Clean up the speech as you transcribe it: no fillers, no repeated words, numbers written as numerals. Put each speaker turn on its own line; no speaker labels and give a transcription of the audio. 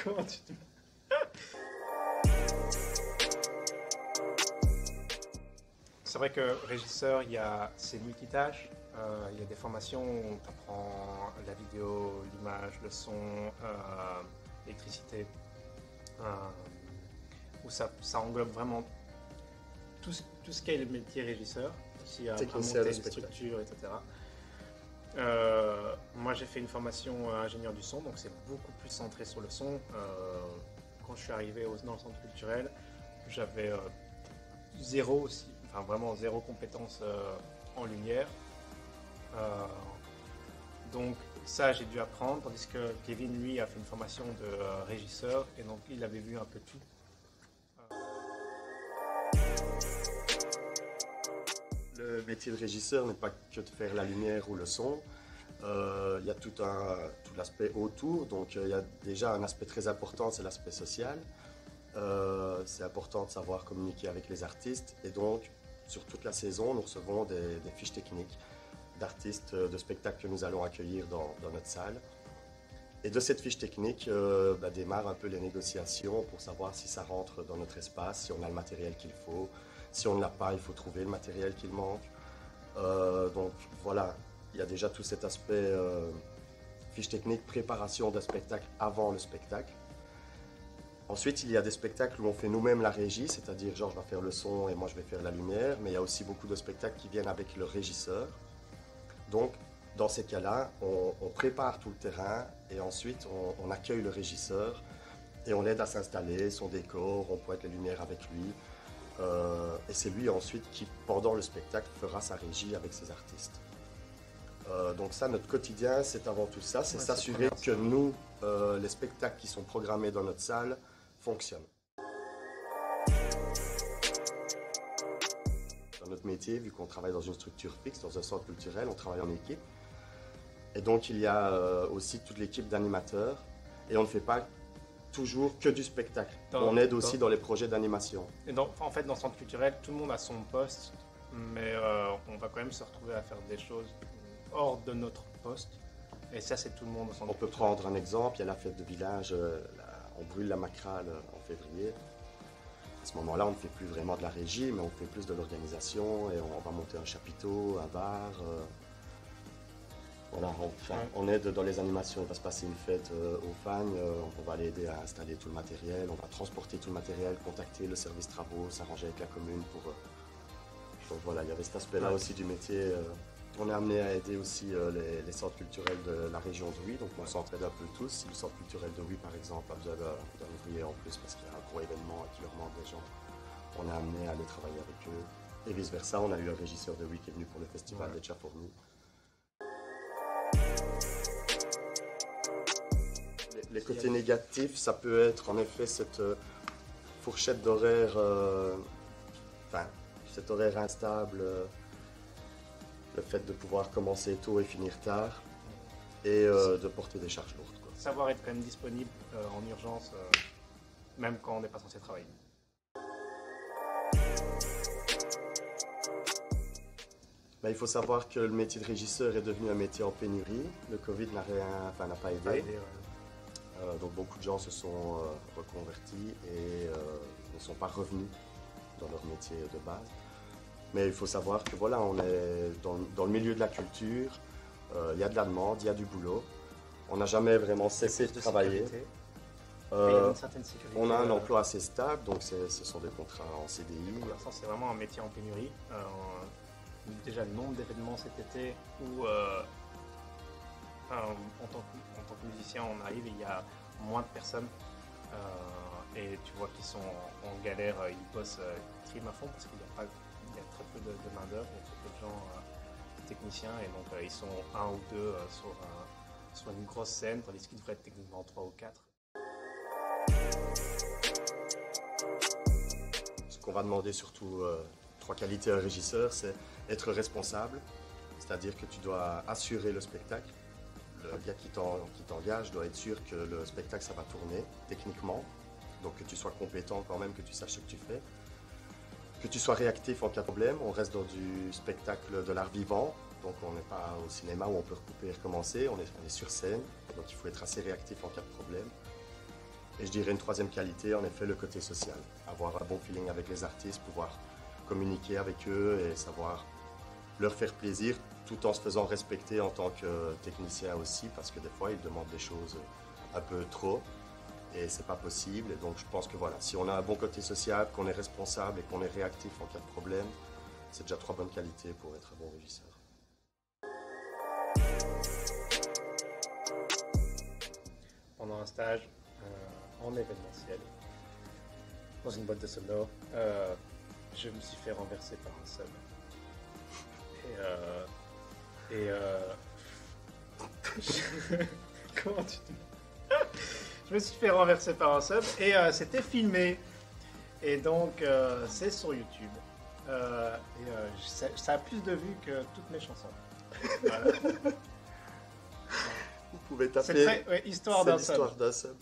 Comment tu te... C'est vrai que régisseur, c'est multitâche. Il y a des formations où on apprend la vidéo, l'image, le son, l'électricité, euh, où ça englobe vraiment tout ce qu'est le métier régisseur, aussi à
Technicien
monter
de
une
spectacle.
structure, etc. Moi, j'ai fait une formation ingénieur du son, donc c'est beaucoup plus centré sur le son. Quand je suis arrivé dans le centre culturel, j'avais zéro aussi, enfin vraiment zéro compétence en lumière. Euh, donc ça, j'ai dû apprendre, tandis que Kevin, lui, a fait une formation de régisseur, et donc il avait vu un peu tout.
Le métier de régisseur n'est pas que de faire la lumière ou le son. Il y a tout l'aspect autour. Donc il y a déjà un aspect très important, c'est l'aspect social. C'est important de savoir communiquer avec les artistes. Et donc, sur toute la saison, nous recevons des fiches techniques d'artistes de spectacles que nous allons accueillir dans notre salle. Et de cette fiche technique démarrent un peu les négociations pour savoir si ça rentre dans notre espace, si on a le matériel qu'il faut. Si on ne l'a pas, il faut trouver le matériel qu'il manque. Donc voilà, il y a déjà tout cet aspect fiche technique, préparation d'un spectacle avant le spectacle. Ensuite, il y a des spectacles où on fait nous-mêmes la régie, c'est-à-dire Georges va faire le son et moi je vais faire la lumière, mais il y a aussi beaucoup de spectacles qui viennent avec le régisseur. Donc, dans ces cas-là, on prépare tout le terrain et ensuite on accueille le régisseur et on l'aide à s'installer, son décor, on pointe les lumières avec lui. Et c'est lui ensuite qui, pendant le spectacle, fera sa régie avec ses artistes. Donc ça, notre quotidien, c'est avant tout ça, c'est s'assurer que nous, les spectacles qui sont programmés dans notre salle, fonctionnent. Dans notre métier, vu qu'on travaille dans une structure fixe, dans un centre culturel, on travaille en équipe. Et donc il y a aussi toute l'équipe d'animateurs. Et on ne fait pas toujours que du spectacle. On aide aussi dans les projets d'animation.
Et en fait, dans le centre culturel, tout le monde a son poste, mais on va quand même se retrouver à faire des choses hors de notre poste. Et ça, c'est tout le monde au centre
On peut
culturel.
prendre un exemple, il y a la fête de village, on brûle la Macrale en février. À ce moment-là, on ne fait plus vraiment de la régie, mais on fait plus de l'organisation et on va monter un chapiteau, un bar. Voilà, on aide dans les animations. Il va se passer une fête aux Fagnes, on va l'aider à installer tout le matériel, on va transporter tout le matériel, contacter le service travaux, s'arranger avec la commune pour. Donc voilà, il y avait cet aspect-là aussi du métier. On est amené à aider aussi les centres culturels de la région de Huy, donc on s'entraide un peu tous. Si le centre culturel de Huy, par exemple, a besoin d'un ouvrier en plus parce qu'il y a un gros événement et qu'il leur manque des gens, on est amené à aller travailler avec eux. Et vice-versa, on a eu un régisseur de Huy qui est venu pour le festival des Chafournis. Les côtés négatifs, ça peut être en effet cette fourchette d'horaire, cet horaire instable, le fait de pouvoir commencer tôt et finir tard, et de porter des charges lourdes. Quoi.
Savoir être quand même disponible en urgence, même quand on n'est pas censé travailler.
Il faut savoir que le métier de régisseur est devenu un métier en pénurie. Le Covid n'a pas aidé. Donc beaucoup de gens se sont reconvertis et ne sont pas revenus dans leur métier de base. Mais il faut savoir que voilà, on est dans le milieu de la culture, il y a de la demande, il y a du boulot. On n'a jamais vraiment cessé de travailler. On a un emploi assez stable, donc ce sont des contrats en CDI.
Pour l'instant, c'est vraiment un métier en pénurie. Déjà, le nombre d'événements cet été où en tant que musicien, on arrive et il y a moins de personnes et tu vois qu'ils sont en galère, ils bossent, ils triment à fond parce qu'il y a très peu de main-d'œuvre, il y a très peu de gens techniciens et donc ils sont un ou deux sur une grosse scène, tandis qu'ils devraient être techniquement 3 ou 4.
Ce qu'on va demander surtout, 3 qualités à un régisseur, c'est être responsable, c'est-à-dire que tu dois assurer le spectacle. Le gars qui t'engage doit être sûr que le spectacle ça va tourner techniquement, donc que tu sois compétent quand même, que tu saches ce que tu fais, que tu sois réactif en cas de problème. On reste dans du spectacle de l'art vivant, Donc on n'est pas au cinéma où on peut recouper et recommencer, on est sur scène, donc il faut être assez réactif en cas de problème. Et je dirais une troisième qualité, en effet, le côté social. Avoir un bon feeling avec les artistes, pouvoir communiquer avec eux et savoir leur faire plaisir tout en se faisant respecter en tant que technicien aussi, parce que des fois ils demandent des choses un peu trop et c'est pas possible. Et donc je pense que voilà, si on a un bon côté social, qu'on est responsable et qu'on est réactif en cas de problème, c'est déjà 3 bonnes qualités pour être un bon régisseur.
Pendant un stage en événementiel, dans une boîte de sono, je me suis fait renverser par un sub. Comment tu dis? Je me suis fait renverser par un sub et c'était filmé. Et donc c'est sur YouTube. Ça a plus de vues que toutes mes chansons. Voilà.
Vous pouvez taper
Histoire d'un sub.
Histoire d'un sub.